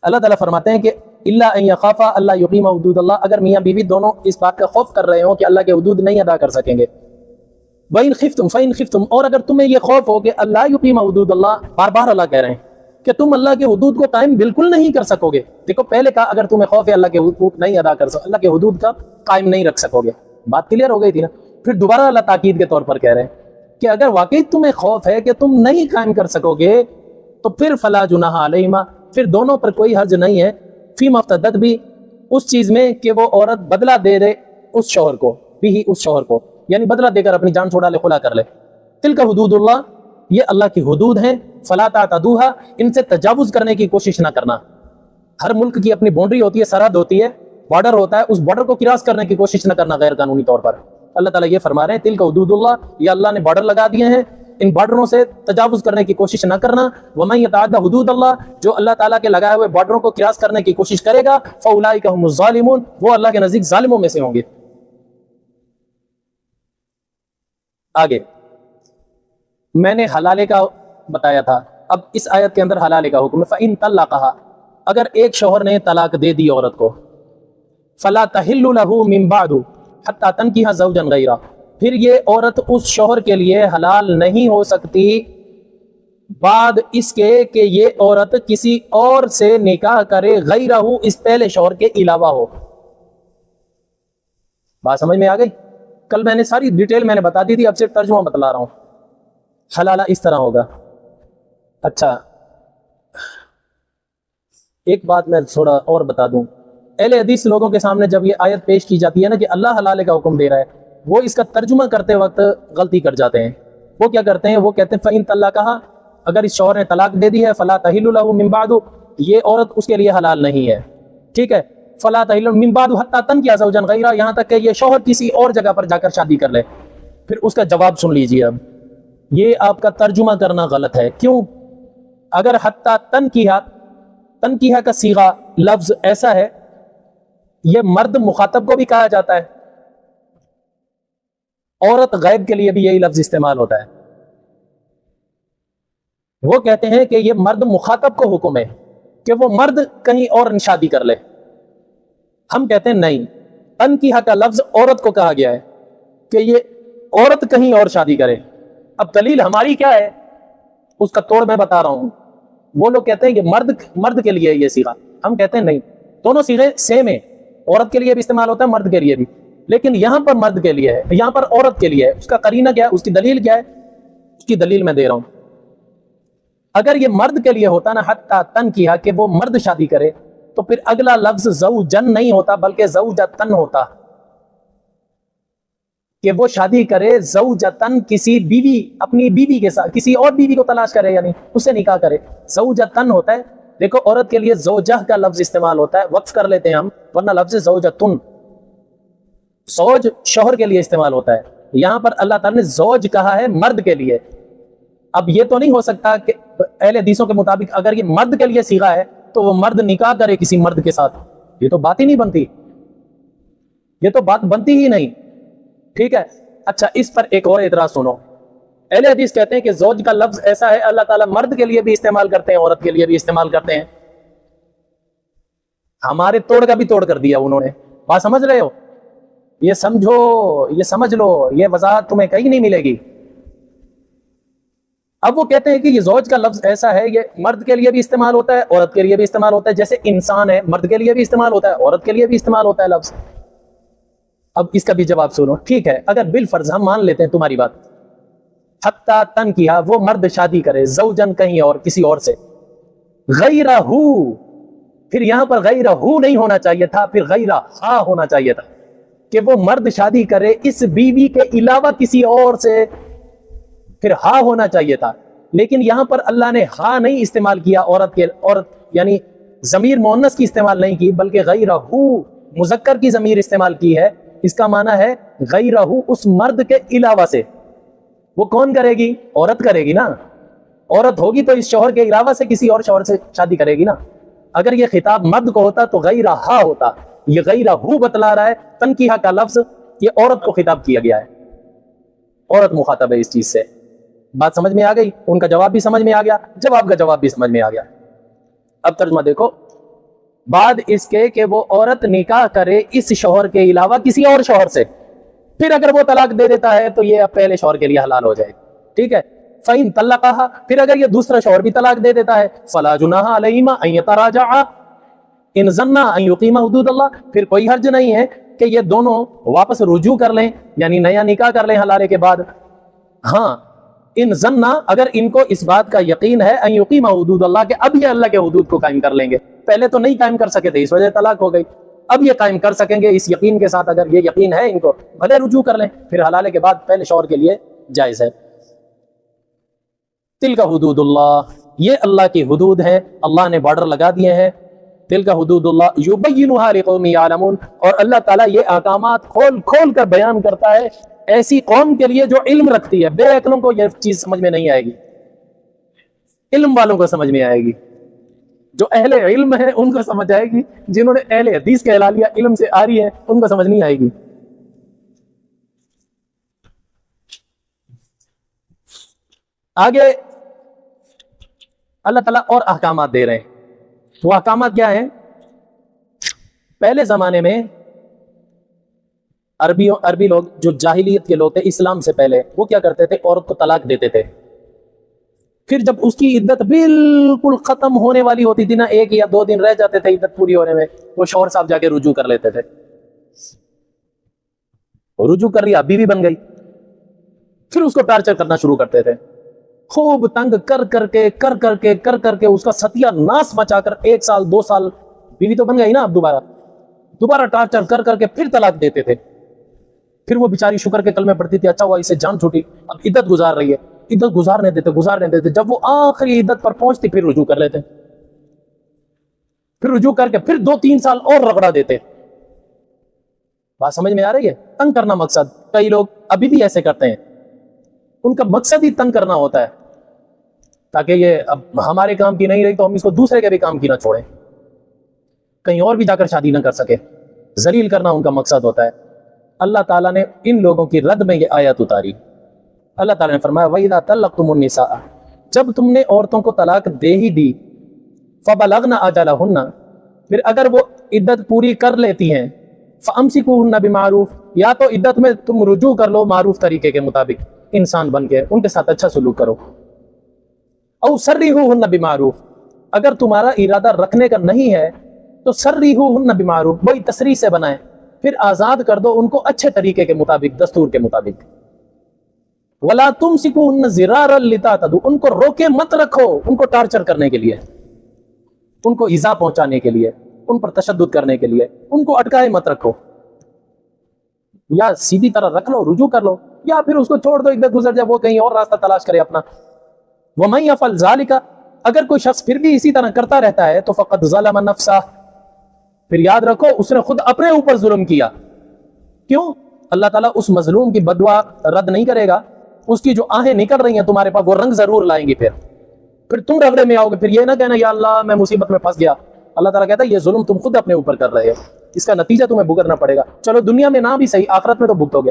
اللہ تعالیٰ فرماتے ہیں کہ اللہ ان یخافا اللہ یقیم حدود اللہ، اگر میاں بیوی دونوں اس بات کا خوف کر رہے ہوں کہ اللہ کے حدود نہیں ادا کر سکیں گے، وَإِنْ خِفْتُمْ فَإِنْ خِفْتُمْ، اور اگر تمہیں یہ خوف ہو کہ اللہ یقیم حدود اللہ، بار بار اللہ کہہ رہے ہیں کہ تم اللہ کے حدود کو قائم بالکل نہیں کر سکو گے۔ دیکھو پہلے کہا اگر تمہیں خوف ہے اللہ کے حقوق نہیں ادا کر سکو، اللہ کے حدود کا قائم نہیں رکھ سکو گے، بات کلیئر ہو گئی تھی نا۔ پھر دوبارہ اللہ تاکید کے طور پر کہہ رہے ہیں کہ اگر واقعی تمہیں خوف ہے کہ تم نہیں قائم کر سکو گے تو پھر فلا جناح علیہما، پھر دونوں پر کوئی حرج نہیں ہے، فیما افتدت بھی، اس چیز میں کہ وہ عورت بدلہ دے دے اس شوہر کو، بھی اس شوہر کو، یعنی بدلہ دے کر اپنی جان چھوڑا لے، خلا کر لے۔ تلک حدود اللہ، یہ اللہ کی حدود ہیں، فلا تعتدوها، ان سے تجاوز کرنے کی کوشش نہ کرنا۔ ہر ملک کی اپنی باؤنڈری ہوتی ہے، سرحد ہوتی ہے، بارڈر ہوتا ہے، اس بارڈر کو کراس کرنے کی کوشش نہ کرنا غیر قانونی طور پر۔ اللہ تعالیٰ یہ فرما رہے ہیں تلک حدود اللہ، یہ اللہ نے بارڈر لگا دیے ہیں، ان بارڈروں سے تجاوز کرنے کی کوشش نہ کرنا۔ وَمَن يَتَعَدَّ حدود اللہ، جو اللہ تعالیٰ کے لگائے ہوئے بارڈروں کو کراس کرنے کی کوشش کرے گا، فَأُولَئِكَ هُمُ الظَّالِمُونَ، وہ اللہ کے نزدیک ظالموں میں سے ہوں گے۔ آگے میں نے حلالے کا بتایا تھا، اب اس آیت کے اندر حلالے کا حکم ہے۔ فَإِن طَلَّقَهَا، اگر ایک شوہر نے طلاق دے دی عورت کو، فَلَا تَحِلُّ لَهُ مِن بَعْدُ حَتَّى تَنكِحَ زَوْجًا غَيْرَهُ، پھر یہ عورت اس شوہر کے لیے حلال نہیں ہو سکتی بعد اس کے کہ یہ عورت کسی اور سے نکاح کرے، غیرہ، اس پہلے شوہر کے علاوہ ہو۔ بات سمجھ میں آ گئی؟ کل میں نے ساری ڈیٹیل میں نے بتا دی تھی، اب صرف ترجمہ بتلا رہا ہوں۔ حلالہ اس طرح ہوگا۔ اچھا ایک بات میں تھوڑا اور بتا دوں، اہل حدیث لوگوں کے سامنے جب یہ آیت پیش کی جاتی ہے نا کہ اللہ حلالے کا حکم دے رہا ہے، وہ اس کا ترجمہ کرتے وقت غلطی کر جاتے ہیں۔ وہ کیا کرتے ہیں؟ وہ کہتے ہیں فَإِن طَلَّقَهَا، اگر اس شوہر نے طلاق دے دی ہے، فَلَا تَحِلُّ لَهُ مِن بَعْدُ، یہ عورت اس کے لیے حلال نہیں ہے، ٹھیک ہے؟ فَلَا تَحِلُّ مِن بَعْدُ حَتَّى تَنكِحَ زَوْجًا غَيْرَهُ، یہاں تک کہ یہ شوہر کسی اور جگہ پر جا کر شادی کر لے۔ پھر اس کا جواب سن لیجیے، اب یہ آپ کا ترجمہ کرنا غلط ہے۔ کیوں؟ اگر حَتَّى تنکیہ کا صیغہ لفظ ایسا ہے، یہ مرد مخاطب کو بھی کہا جاتا ہے، عورت غائب کے لیے بھی یہی لفظ استعمال ہوتا ہے۔ وہ کہتے ہیں کہ یہ مرد مخاطب کو حکم ہے کہ وہ مرد کہیں اور شادی کر لے، ہم کہتے ہیں نہیں، تنکیہ کا لفظ عورت کو کہا گیا ہے کہ یہ عورت کہیں اور شادی کرے۔ اب دلیل ہماری کیا ہے اس کا توڑ میں بتا رہا ہوں۔ وہ لوگ کہتے ہیں کہ مرد کے لیے یہ صیغہ، ہم کہتے ہیں نہیں، دونوں صیغے سیم ہیں، عورت کے لیے بھی استعمال ہوتا ہے، مرد کے لیے بھی، لیکن یہاں پر مرد کے لیے ہے، یہاں پر عورت کے لیے ہے۔ اس کا قرینہ کیا ہے، اس کی دلیل کیا ہے؟ اس کی دلیل میں دے رہا ہوں۔ اگر یہ مرد کے لیے ہوتا نا حتی تنکیہ، کہ وہ مرد شادی کرے، تو پھر اگلا لفظ زوجن نہیں ہوتا بلکہ زوجتن ہوتا، کہ وہ شادی کرے زوجتن، کسی بیوی، اپنی بیوی کے ساتھ، کسی اور بیوی کو تلاش کرے، یعنی اس سے نکاح کرے، زوجتن ہوتا ہے۔ دیکھو عورت کے لیے زوجہ کا لفظ استعمال ہوتا ہے، وقف کر لیتے ہیں ہم، ورنہ لفظ زوجتن، زوج شوہر کے لیے استعمال ہوتا ہے، یہاں پر اللہ تعالیٰ نے زوج کہا ہے مرد کے لیے۔ اب یہ تو نہیں ہو سکتا کہ اہل حدیثوں کے مطابق اگر یہ مرد کے لیے صیغہ ہے تو وہ مرد نکاح کرے کسی مرد کے ساتھ، یہ تو بات ہی نہیں بنتی، یہ تو بات بنتی ہی نہیں، ٹھیک ہے؟ اچھا اس پر ایک اور اعتراض سنو، اہل حدیث کہتے ہیں کہ زوج کا لفظ ایسا ہے اللہ تعالیٰ مرد کے لیے بھی استعمال کرتے ہیں، عورت کے لیے بھی استعمال کرتے ہیں۔ ہمارے توڑ کا بھی توڑ کر دیا انہوں نے، بات سمجھ رہے ہو؟ یہ سمجھو، یہ سمجھ لو، یہ وضاحت تمہیں کہیں نہیں ملے گی۔ اب وہ کہتے ہیں کہ یہ زوج کا لفظ ایسا ہے، یہ مرد کے لیے بھی استعمال ہوتا ہے، عورت کے لیے بھی استعمال ہوتا ہے، جیسے انسان ہے مرد کے لیے بھی استعمال ہوتا ہے، عورت کے لیے بھی استعمال ہوتا ہے لفظ۔ اب اس کا بھی جواب سنو، ٹھیک ہے اگر بالفرض ہم مان لیتے ہیں تمہاری بات، حتی تن کیا وہ مرد شادی کرے زوجن کہیں اور کسی اور سے، غیرہ، پھر یہاں پر غیرہ نہیں ہونا چاہیے تھا، پھر غیرہ ہا ہونا چاہیے تھا، کہ وہ مرد شادی کرے اس بیوی کے علاوہ کسی اور سے، پھر ہا ہونا چاہیے تھا۔ لیکن یہاں پر اللہ نے ہا نہیں استعمال کیا، عورت یعنی ضمیر مؤنث کی استعمال نہیں کی، بلکہ غیرہ مذکر کی ضمیر استعمال کی ہے۔ اس کا معنی ہے غیرہ اس مرد کے علاوہ سے۔ وہ کون کرے گی؟ عورت کرے گی نا، عورت ہوگی تو اس شوہر کے علاوہ سے کسی اور شوہر سے شادی کرے گی نا۔ اگر یہ خطاب مرد کو ہوتا تو غیرہ ہا ہوتا، یہ غیرہ بتلا رہا ہے، تنکیہ کا لفظ یہ عورت کو خطاب کیا گیا ہے، عورت مخاطب ہے اس چیز سے۔ بات سمجھ میں آ گئی؟ ان کا جواب بھی سمجھ میں آ گیا، جواب کا جواب بھی سمجھ میں آ گیا۔ اب ترجمہ دیکھو، بعد اس کے کہ وہ عورت نکاح کرے اس شوہر کے علاوہ کسی اور شوہر سے، پھر اگر وہ طلاق دے دیتا ہے تو یہ اب پہلے شوہر کے لیے حلال ہو جائے، ٹھیک ہے۔ فَإِن طَلَّقَهَا، پھر اگر یہ دوسرا شوہر بھی طلاق دے دیتا ہے، فَلَا جُنَاحَ عَلَيْهِمَا أَن يَتَرَاجَعَا إِن ظَنَّا أَن يُقِيمَا حُدُودَ اللَّهِ، پھر کوئی حرج نہیں ہے کہ یہ دونوں واپس رجوع کر لیں، یعنی نیا نکاح کر لیں حلالے کے بعد۔ ہاں، ان ظنّا، اگر ان کو اس بات کا یقین ہے، ان یقیما حدود اللہ، کہ اب یہ اللہ کے حدود کو قائم کر لیں گے، پہلے تو نہیں قائم کر سکے تھے اس وجہ طلاق ہو گئی، اب یہ قائم کر سکیں گے اس یقین کے ساتھ، اگر یہ یقین ہے ان کو، بھلے رجوع کر لیں، پھر حلالے کے بعد پہلے شوہر کے لیے جائز ہے۔ تلک حدود اللہ، یہ اللہ کی حدود ہیں، اللہ نے بارڈر لگا دیے ہیں۔ تلک حدود اللہ یبینھا لقوم یعلمون، اور اللہ تعالیٰ یہ احکامات کھول کھول کر بیان کرتا ہے ایسی قوم کے لیے جو علم رکھتی ہے۔ بے عقلوں کو یہ چیز سمجھ میں نہیں آئے گی، علم والوں کو سمجھ میں آئے گی، جو اہل علم ہے ان کو سمجھ آئے گی، جنہوں نے اہل حدیث کہلا لیا علم سے آ رہی ہے ان کو سمجھ نہیں آئے گی۔ آگے اللہ تعالیٰ اور احکامات دے رہے ہیں، وہ احکامات کیا ہیں؟ پہلے زمانے میں عربی لوگ جو جاہلیت کے لوگ تھے اسلام سے پہلے، وہ کیا کرتے تھے؟ عورت کو طلاق دیتے تھے، پھر جب اس کی عدت بالکل ختم ہونے والی ہوتی تھی نا، 1 یا 2 دن رہ جاتے تھے عدت پوری ہونے میں، وہ شوہر صاحب جا کے رجوع کر لیتے تھے، رجوع کر لیا، بیوی بن گئی، پھر اس کو ٹارچر کرنا شروع کرتے تھے، خوب تنگ کر کر کے اس کا ستیہ ناس مچا کر 1 سال 2 سال بیوی تو بن گئی نا، اب دوبارہ ٹارچر کر کے پھر طلاق دیتے تھے۔ پھر وہ بیچاری شکر کے کلمے پڑھتی تھی، اچھا ہوا اسے جان چھوٹی، اب عدت گزار رہی ہے، عدت گزارنے دیتے، جب وہ آخری عدت پر پہنچتی پھر رجوع کر لیتے، پھر رجوع کر کے پھر 2-3 سال اور رگڑا دیتے۔ بات سمجھ میں آ رہی ہے؟ تنگ کرنا مقصد، کئی لوگ ابھی بھی ایسے کرتے ہیں، ان کا مقصد ہی تنگ کرنا ہوتا ہے، تاکہ یہ اب ہمارے کام کی نہیں رہی تو ہم اس کو دوسرے کے بھی کام کی نہ چھوڑیں، کہیں اور بھی جا کر شادی نہ کر سکے، ذلیل کرنا ان کا مقصد ہوتا ہے۔ اللہ تعالیٰ نے ان لوگوں کی رد میں یہ آیت اتاری۔ اللہ تعالیٰ نے فرمایا وَإِذَا طَلَّقْتُمُ النِّسَاءَ، جب تم نے عورتوں کو طلاق دے ہی دی، فَبَلَغْنَ أَجَلَهُنَّ، پھر اگر وہ عدت پوری کر لیتی ہیں، فَأَمْسِكُوهُنَّ بِمَعْرُوفٍ، یا تو عدت میں تم رجوع کر لو معروف طریقے کے مطابق، انسان بن کے ان کے ساتھ اچھا سلوک کرو، او سرّحوهن بمعروف، اگر تمہارا ارادہ رکھنے کا نہیں ہے تو سرّحوهن بمعروف، وہی تصریح سے بنائیں، پھر آزاد کر دو ان کو اچھے طریقے کے مطابق، دستور کے مطابق۔ وَلَا تُمْسِكُوهُنَّ ضِرَارًا لِتَعْتَدُوا، ان کو روکے مت رکھو، ان کو ٹارچر کرنے کے لیے، ان کو ایذا پہنچانے کے لیے، ان پر تشدد کرنے کے لیے، ان کو اٹکائے مت رکھو، یا سیدھی طرح رکھ لو، رجوع کر لو، یا پھر اس کو چھوڑ دو، عدت گزر جائے، وہ کہیں اور راستہ تلاش کرے اپنا۔ وَمَن يَفْعَلْ ذَلِكَ، اگر کوئی شخص پھر بھی اسی طرح کرتا رہتا ہے تو فقط ظلم نفسہ، پھر یاد رکھو اس نے خود اپنے اوپر ظلم کیا۔ کیوں؟ اللہ تعالیٰ اس مظلوم کی بددعا رد نہیں کرے گا، اس کی جو آہیں نکل رہی ہیں تمہارے پاس وہ رنگ ضرور لائیں گی، پھر تم رگڑے میں آؤ گے، پھر یہ نہ کہنا یا اللہ میں مصیبت میں پھنس گیا۔ اللہ تعالیٰ کہتا ہے یہ ظلم تم خود اپنے اوپر کر رہے ہو، اس کا نتیجہ تمہیں بھگتنا پڑے گا، چلو دنیا میں نہ بھی صحیح، آخرت میں تو بھگتو گے۔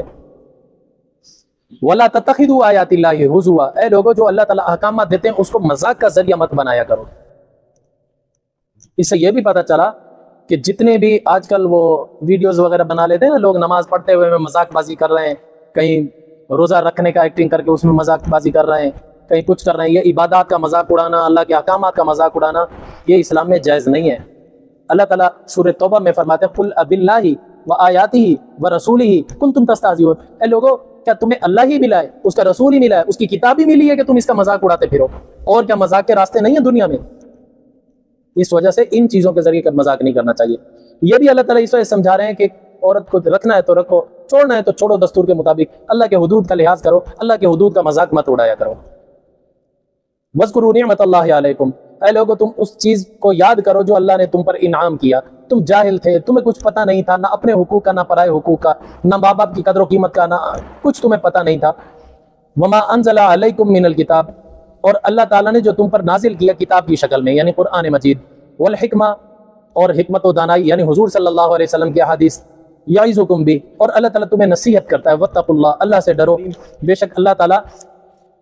وَلَا تَتَّخِذُوا آیَاتِ اللَّهِ هُزُوًا، اے لوگوں جو اللہ تعالیٰ احکامات دیتے ہیں اس کو مذاق کا ذریعہ مت بنایا کرو۔ اس سے یہ بھی پتہ چلا کہ جتنے بھی آج کل وہ ویڈیوز وغیرہ بنا لیتے ہیں نا لوگ، نماز پڑھتے ہوئے میں مذاق بازی کر رہے ہیں، کہیں روزہ رکھنے کا ایکٹنگ کر کے اس میں مذاق بازی کر رہے ہیں، کہیں کچھ کر رہے ہیں، یہ عبادات کا مذاق اڑانا، اللہ کے احکامات کا مذاق اڑانا، یہ اسلام میں جائز نہیں ہے۔ اللہ تعالیٰ سورہ توبہ میں فرماتے ہیں قل اب اللہ و آیاتہ و رسولہ کنتم تستہزئون، اے لوگوں کیا تمہیں اللہ ہی ملا ہے، اس کا رسول ہی ملا ہے، اس کی کتاب ہی ملی ہے کہ تم اس کا مذاق اڑاتے پھرو؟ اور کیا مذاق کے راستے نہیں ہیں دنیا میں؟ اس وجہ سے ان چیزوں کے ذریعے مذاق نہیں کرنا چاہیے۔ یہ بھی اللہ تعالیٰ اس وجہ سمجھا رہے ہیں کہ عورت کو رکھنا ہے تو رکھو، چھوڑنا ہے تو چھوڑو، دستور کے مطابق اللہ کے حدود کا لحاظ کرو، اللہ کے حدود کا مذاق مت اڑایا کرو۔ وَاذْكُرُوا نِعْمَتَ اللَّهِ عَلَيْكُمْ، اے لوگو تم اس چیز کو یاد کرو جو اللہ نے تم پر انعام کیا۔ تم جاہل تھے، تمہیں کچھ پتہ نہیں تھا، نہ اپنے حقوق کا، نہ پرائے حقوق کا، نہ ماں باپ کی قدر و قیمت کا، نہ کچھ تمہیں پتہ نہیں تھا۔ وَمَا أَنزَلَ عَلَيْكُمْ مِنَ الْكِتَابِ، اور اللہ تعالیٰ نے جو تم پر نازل کیا کتاب کی شکل میں یعنی قرآن مجید، والحکمہ، اور حکمت و دانائی یعنی حضور صلی اللہ علیہ وسلم کی احادیث، یعظکم بھی، اور اللہ تعالیٰ تمہیں نصیحت کرتا ہے، واتقوا اللہ، اللہ سے ڈرو، بے شک اللہ تعالیٰ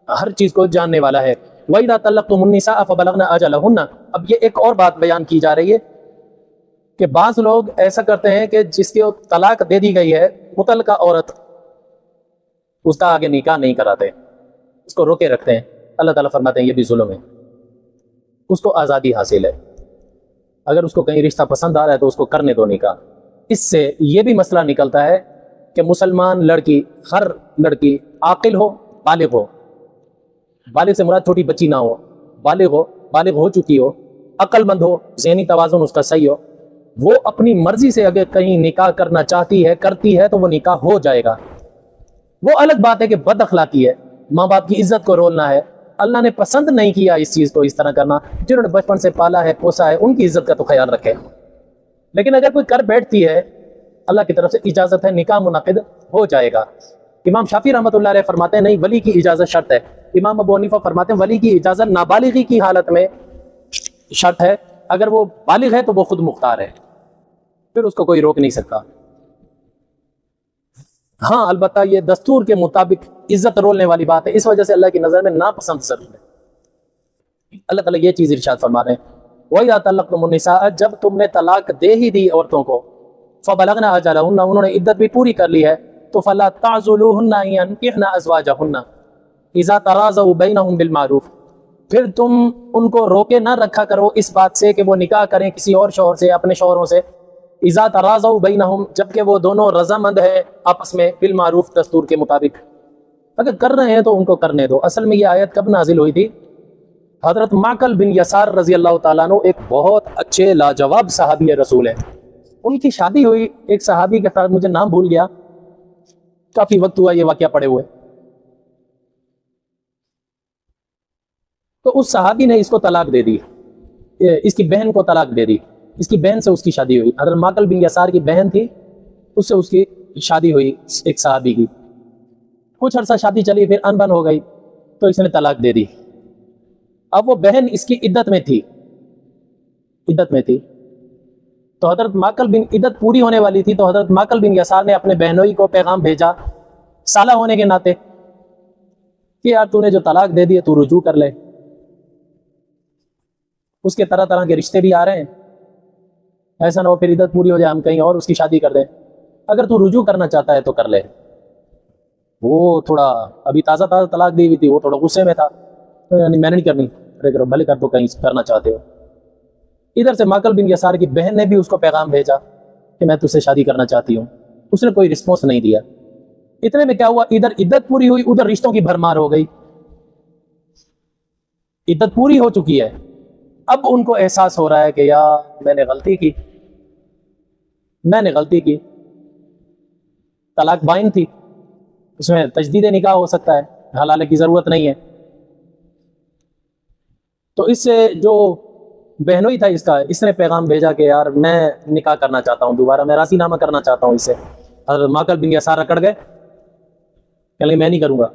ہر چیز کو جاننے والا ہے۔ وَإِذَا طَلَّقْتُمُ النِّسَاءَ فَبَلَغْنَ أَجَلَهُنَّ، اب یہ ایک اور بات بیان کی جا رہی ہے کہ بعض لوگ ایسا کرتے ہیں کہ جس کی طلاق دے دی گئی ہے، مطلقہ عورت، اس کا آگے نکاح نہیں کراتے، اس کو روکے رکھتے ہیں۔ اللہ تعالیٰ فرماتے ہیں یہ بھی ظلم ہے، اس کو آزادی حاصل ہے، اگر اس کو کہیں رشتہ پسند آ رہا ہے تو اس کو کرنے دو نکاح۔ اس سے یہ بھی مسئلہ نکلتا ہے کہ مسلمان لڑکی، ہر لڑکی عاقل ہو، بالغ ہو، بالغ سے مراد چھوٹی بچی نہ ہو، بالغ ہو چکی ہو، عقل مند ہو، ذہنی توازن اس کا صحیح ہو، وہ اپنی مرضی سے اگر کہیں نکاح کرنا چاہتی ہے، کرتی ہے، تو وہ نکاح ہو جائے گا۔ وہ الگ بات ہے کہ بد اخلاقی ہے، ماں باپ کی عزت کو رولنا ہے، اللہ نے پسند نہیں کیا اس چیز کو اس طرح کرنا، جنہوں نے بچپن سے پالا ہے، پوسا ہے، ان کی عزت کا تو خیال رکھے۔ لیکن اگر کوئی کر بیٹھتی ہے، اللہ کی طرف سے اجازت ہے، نکاح منعقد ہو جائے گا۔ امام شافعی رحمۃ اللہ علیہ فرماتے ہیں نہیں، ولی کی اجازت شرط ہے۔ امام ابو حنیفہ فرماتے ہیں ولی کی اجازت نابالغی کی حالت میں شرط ہے، اگر وہ بالغ ہے تو وہ خود مختار ہے، پھر اس کو کوئی روک نہیں سکتا۔ ہاں البتہ یہ دستور کے مطابق عزت رولنے والی بات ہے، اس وجہ سے اللہ کی نظر میں ناپسند ضرور ہے۔ اللہ تعالیٰ یہ چیز ارشاد فرما رہے ہیں وَإِذَا طَلَّقْتُمُ النِّسَاءَ، جب تم نے طلاق دے ہی دی عورتوں کو، فَبَلَغْنَ أَجَلَهُنَّ، انہوں نے عدت بھی پوری کر لی ہے، تو فَلَا تَعْضُلُوهُنَّ أَن يَنكِحْنَ أَزْوَاجَهُنَّ إِذَا تَرَاضَوْا بَيْنَهُم بِالْمَعْرُوفِ، پھر تم ان کو روکے نہ رکھا کرو اس بات سے کہ وہ نکاح کریں کسی اور شوہر سے، اپنے شوہروں سے، اذا تراضوا بینہم، جبکہ وہ دونوں رضامند ہیں آپس میں، بالمعروف، دستور کے مطابق۔ اگر کر رہے ہیں تو ان کو کرنے دو۔ اصل میں یہ آیت کب نازل ہوئی تھی؟ حضرت معقل بن یسار رضی اللہ تعالیٰ عنہ ایک بہت اچھے لاجواب صحابی رسول ہیں، ان کی شادی ہوئی ایک صحابی کے ساتھ، مجھے نام بھول گیا، کافی وقت ہوا یہ واقعہ پڑے ہوئے، تو اس صحابی نے اس کو طلاق دے دی، اس کی بہن کو طلاق دے دی، اس کی بہن سے اس کی شادی ہوئی، حضرت معقل بن یسار کی بہن تھی، اس سے اس کی شادی ہوئی ایک صحابی کی، کچھ عرصہ شادی چلی، پھر انبن ہو گئی تو اس نے طلاق دے دی۔ اب وہ بہن اس کی عدت میں تھی، تو حضرت معقل بن، عدت پوری ہونے والی تھی، تو حضرت معقل بن یسار نے اپنے بہنوئی کو پیغام بھیجا سالہ ہونے کے ناطے کہ یار تو نے جو طلاق دے دی ہے تو رجوع کر لے، اس کے طرح طرح کے رشتے بھی آ رہے ہیں، ایسا نہ ہو پھر عدت پوری ہو جائے ہم کہیں اور اس کی شادی کر دیں، اگر تو رجوع کرنا چاہتا ہے تو کر لے۔ وہ تھوڑا ابھی تازہ طلاق دی ہوئی تھی، وہ تھوڑا غصے میں تھا، یعنی میں نے نہیں کرنی، ارے کرو بھلے کر، تو کہیں کرنا چاہتے ہو۔ ادھر سے معقل بن یسار کی بہن نے بھی اس کو پیغام بھیجا کہ میں تجھ سے شادی کرنا چاہتی ہوں، اس نے کوئی رسپانس نہیں دیا۔ اتنے میں کیا ہوا، ادھر عدت پوری ہوئی، ادھر رشتوں کی بھرمار ہو گئی، عدت پوری ہو چکی ہے، اب ان کو احساس ہو رہا ہے کہ یار میں نے غلطی کی، طلاق بائن تھی، اس میں تجدید نکاح ہو سکتا ہے، حلالے کی ضرورت نہیں ہے۔ تو اس سے جو بہنوئی تھا اس نے پیغام بھیجا کہ یار میں نکاح کرنا چاہتا ہوں دوبارہ، میں راضی نامہ کرنا چاہتا ہوں اس سے۔ حضرت معقل بن یسار اکڑ گئے، کہ میں نہیں کروں گا،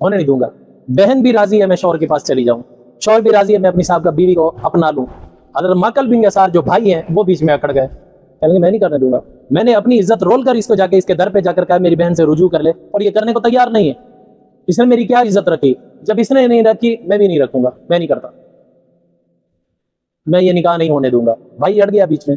ہونے نہیں دوں گا، بہن بھی راضی ہے میں شوہر کے پاس چلی جاؤں، شوہر بھی راضی ہے میں اپنی صاحب کا بیوی کو اپنا لوں۔ حضرت معقل بن یسار جو بھائی ہیں وہ بیچ میں اکڑ گئے، کہیں میں نہیں کرنے دوں گا، میں نے اپنی عزت رول کر اس کو جا کے اس کے در پہ جا کر کہا میری بہن سے رجوع کر لے، اور یہ کرنے کو تیار نہیں ہے، اس نے میری کیا عزت رکھی، جب اس نے نہیں رکھی میں بھی نہیں رکھوں گا، میں نہیں کرتا، میں یہ نکاح نہیں ہونے دوں گا۔ بھائی اڑ گیا بیچ میں،